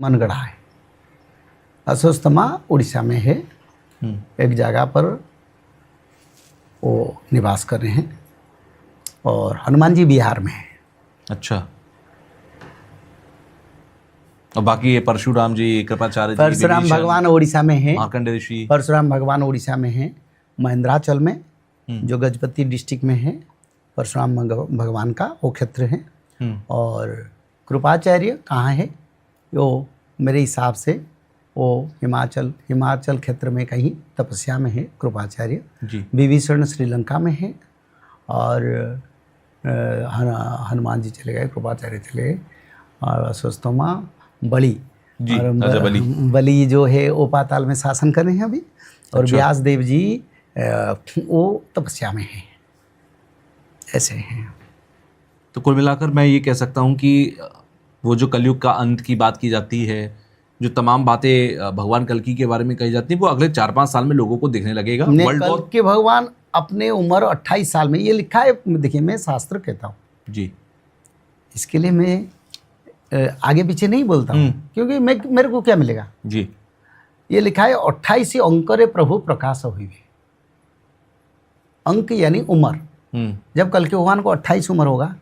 मनगढ़ा है। अस्वस्थमा उड़ीसा में है। एक जगह पर वो निवास कर रहे हैं और हनुमान जी बिहार में है। अच्छा। और बाकी ये परशुराम जी, कृपाचार्य जी, परशुराम भगवान उड़ीसा में है। मार्कंडेय ऋषि, परशुराम भगवान उड़ीसा में है, महेंद्राचल में, जो गजपति डिस्ट्रिक्ट में है। परशुराम भगवान का वो क्षेत्र है। और कृपाचार्य कहाँ है? वो मेरे हिसाब से वो हिमाचल क्षेत्र में कहीं तपस्या में है कृपाचार्य जी। विभीषण श्रीलंका में है। और हनुमान जी चले गए, कृपाचार्य चले गए। और अस्वस्थमा बलि जी, और बलि बलि जो है वो पाताल में शासन कर रहे हैं अभी। और अच्छा। व्यास देव जी वो तपस्या में हैं। ऐसे हैं। तो कुल मिलाकर मैं ये कह सकता हूँ कि वो जो कलयुग का अंत की बात की जाती है, जो तमाम बातें भगवान कल्कि के बारे में कही जाती है, वो अगले 4-5 साल में लोगों को दिखने लगेगा। वर्ल्ड वॉर के भगवान अपने उम्र 28 साल में, ये लिखा है। देखिए, मैं शास्त्र कहता हूँ जी, इसके लिए मैं आगे पीछे नहीं बोलता हूँ, क्योंकि मेरे को क्या मिलेगा जी। ये लिखा है 28 अंकरे प्रभु प्रकाश हुई। अंक यानी उम्र। जब कल के भगवान को 28 उम्र होगा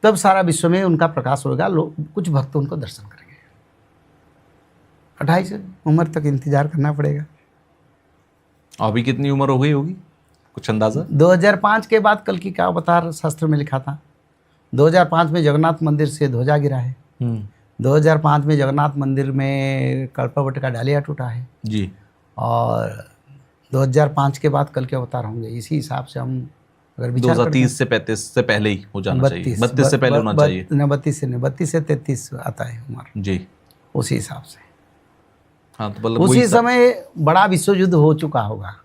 तब सारा विश्व में उनका प्रकाश होगा। लोग, कुछ भक्त उनको दर्शन करेंगे। 28 उम्र तक इंतजार करना पड़ेगा। अभी कितनी उम्र हो गई होगी, कुछ अंदाजा? 2005 के बाद कल्कि का अवतार शास्त्र में लिखा था। 2005 में जगन्नाथ मंदिर से ध्वजा गिरा है। 2005 में जगन्नाथ मंदिर में कल्पवट का डालिया टूटा है जी। और 2005 के बाद कल के अवतार होंगे। इसी हिसाब से हम अगर 2030 से 35 से पहले ही हो जाना चाहिए। 32 से पहले होना चाहिए। 32 से 33 आता है उम्र जी, उसी हिसाब से। हाँ, तो मतलब उसी समय बड़ा विश्व युद्ध हो चुका होगा,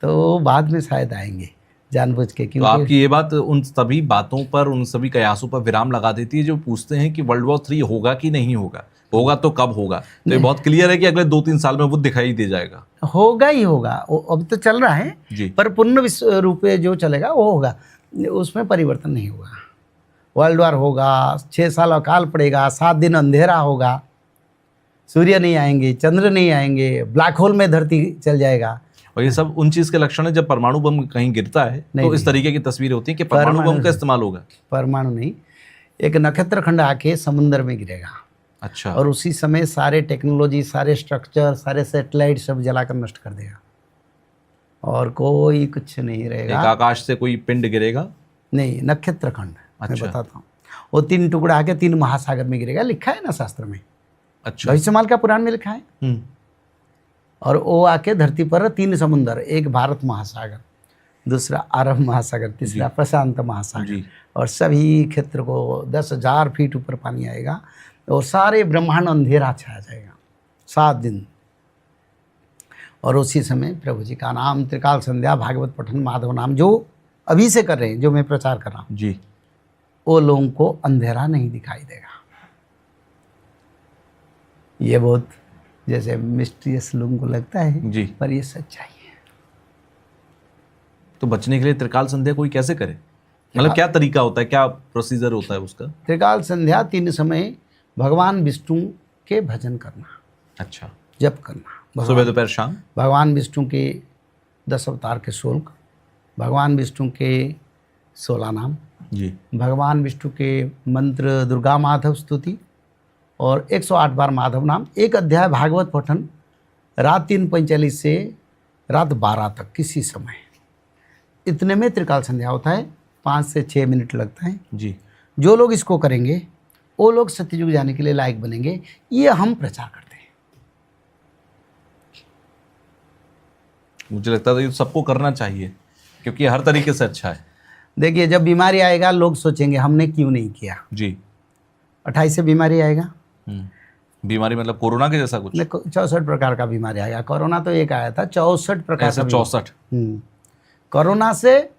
तो बाद में शायद आएंगे जानबूझ के। तो आपकी ये बात उन सभी बातों पर, उन सभी कयासों पर विराम लगा देती है जो पूछते हैं कि वर्ल्ड वॉर 3 होगा कि नहीं होगा, होगा तो कब होगा। तो ये बहुत क्लियर है कि अगले 2-3 साल में वो दिखाई दे जाएगा। होगा ही होगा। अब तो चल रहा है जी, पर पूर्ण विश्व रूप जो चलेगा वो होगा, उसमें परिवर्तन नहीं होगा। वर्ल्ड वॉर होगा, 6 साल अकाल पड़ेगा, 7 दिन अंधेरा होगा, सूर्य नहीं आएंगे, चंद्र नहीं आएंगे, ब्लैक होल में धरती चल जाएगा। और ये सब उन चीज के लक्षण है जब परमाणु बम कहीं गिरता है तो इस तरीके की तस्वीरें होती हैं कि परमाणु बम का इस्तेमाल होगा। परमाणु नहीं, एक नक्षत्र खंड आके समुद्र में गिरेगा। अच्छा। और उसी समय सारे टेक्नोलॉजी, सारे स्ट्रक्चर, सारे सैटेलाइट सब जलाकर नष्ट कर देगा और कोई कुछ नहीं रहेगा। एक आकाश से कोई पिंड गिरेगा? नहीं, नक्षत्र खंड। अच्छा। मैं बताता हूँ, वो 3 टुकड़ा आके 3 महासागर में गिरेगा। लिखा है ना शास्त्र में। अच्छा। भविष्यवाणी का पुराण में लिखा है। और वो आके धरती पर 3 समुद्र, एक भारत महासागर, दूसरा अरब महासागर, तीसरा प्रशांत महासागर, और सभी क्षेत्र को 10,000 फीट ऊपर पानी आएगा और सारे ब्रह्मांड अंधेरा छाया जाएगा 7 दिन। और उसी समय प्रभु जी का नाम, त्रिकाल संध्या, भागवत पठन, माधव नाम जो अभी से कर रहे हैं, जो मैं प्रचार कर रहा हूँ जी, वो लोगों को अंधेरा नहीं दिखाई देगा। ये बहुत जैसे मिस्टीरियस लोगों को लगता है जी, पर ये सच्चाई है। तो बचने के लिए त्रिकाल संध्या कोई कैसे करे? मतलब क्या तरीका होता है, क्या प्रोसीजर होता है उसका? त्रिकाल संध्या 3 समय भगवान विष्णु के भजन करना। अच्छा। जप करना सुबह दोपहर शाम। भगवान विष्णु के 10 अवतार के श्लोक, भगवान विष्णु के 16 नाम जी, भगवान विष्णु के मंत्र, दुर्गा माधव स्तुति और 108 बार माधव नाम, 1 अध्याय भागवत पठन रात 3:45 से रात 12 तक किसी समय। इतने में त्रिकाल संध्या होता है। 5 से 6 मिनट लगता है जी। जो लोग इसको करेंगे वो लोग सत्ययुग जाने के लिए लायक बनेंगे। ये हम प्रचार करते हैं। मुझे लगता है ये सबको करना चाहिए क्योंकि हर तरीके से अच्छा है। देखिए, जब बीमारी आएगा लोग सोचेंगे हमने क्यों नहीं किया जी। 28 से बीमारी आएगा। बीमारी मतलब कोरोना के जैसा कुछ? 64 प्रकार का बीमारी आएगा। कोरोना तो एक आया था, 64 प्रकार का। 64। कोरोना से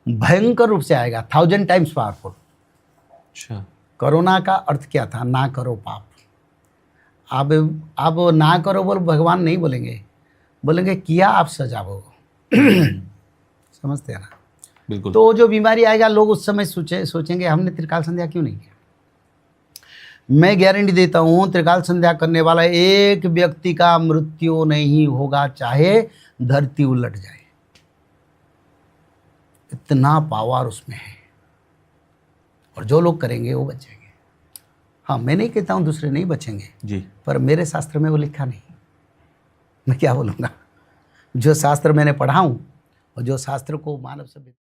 भयंकर रूप से आएगा, 1000 टाइम्स पावरफुल। अच्छा। कोरोना का अर्थ क्या था? ना करो पाप। अब ना करो बोल भगवान नहीं बोलेंगे, बोलेंगे किया आप सजा भोगो। समझते हैं ना? बिल्कुल। तो जो बीमारी आएगा लोग उस समय सोचेंगे हमने त्रिकाल संध्या क्यों नहीं किया। मैं गारंटी देता हूँ त्रिकाल संध्या करने वाला एक व्यक्ति का मृत्यु नहीं होगा, चाहे धरती उलट जाए। इतना पावर उसमें है, और जो लोग करेंगे वो बचेंगे। हाँ, मैं नहीं कहता हूँ दूसरे नहीं बचेंगे जी, पर मेरे शास्त्र में वो लिखा नहीं, मैं क्या बोलूँगा। जो शास्त्र मैंने पढ़ा हूँ और जो शास्त्र को मानव सभ्यता